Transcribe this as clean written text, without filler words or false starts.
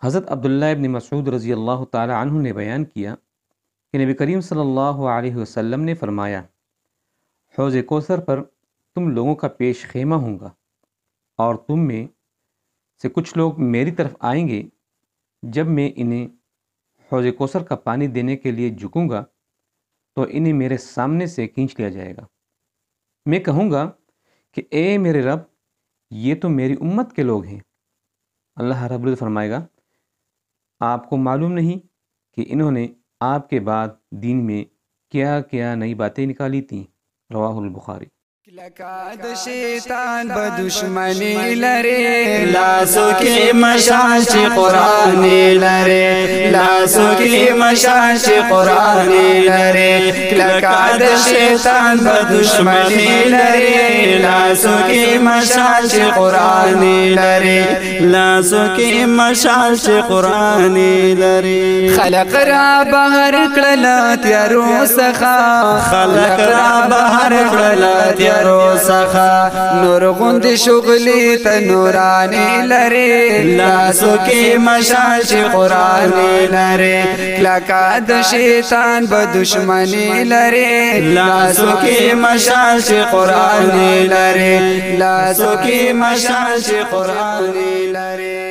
हज़रत अब्दुल्लाह इब्न मसऊद रज़ी अल्लाह ताला अन्हु ने बयान किया कि नबी करीम सल्लल्लाहु अलैहि वसल्लम ने फ़रमाया, हौज़ कौसर पर तुम लोगों का पेश खेमा होगा और तुम में से कुछ लोग मेरी तरफ आएंगे। जब मैं इन्हें हौज़ कौसर का पानी देने के लिए झुकूँगा तो इन्हें मेरे सामने से खींच लिया जाएगा। मैं कहूँगा कि ए मेरे रब, ये तो मेरी उम्मत के लोग हैं। अल्लाह रब्बुल इज़्ज़त फरमाएगा, आपको मालूम नहीं कि इन्होंने आपके बाद दीन में क्या क्या नई बातें निकाली थीं। रवाहुल बुखारी। लकाद शैतान बदुश्मनी लरे लासो के मशाल से कुरान लरे लासो के मशाल से कुरान लरे लकाद शैतान बदुश्मनी लरे लासो के मशाल से कुरान लरे लासो के मशाल से कुरान लरे खलक रा बहर कला त्यारो सखा खलक रा बहर कला रोसखा नूर गुंद शुगली तनूरानी लरे लासो के मशाल से कुरान लरे लकाद शैतान बदुश्मनी लरे लासो के मशाल से कुरान लरे लासो के मशाल से कुरान लरे।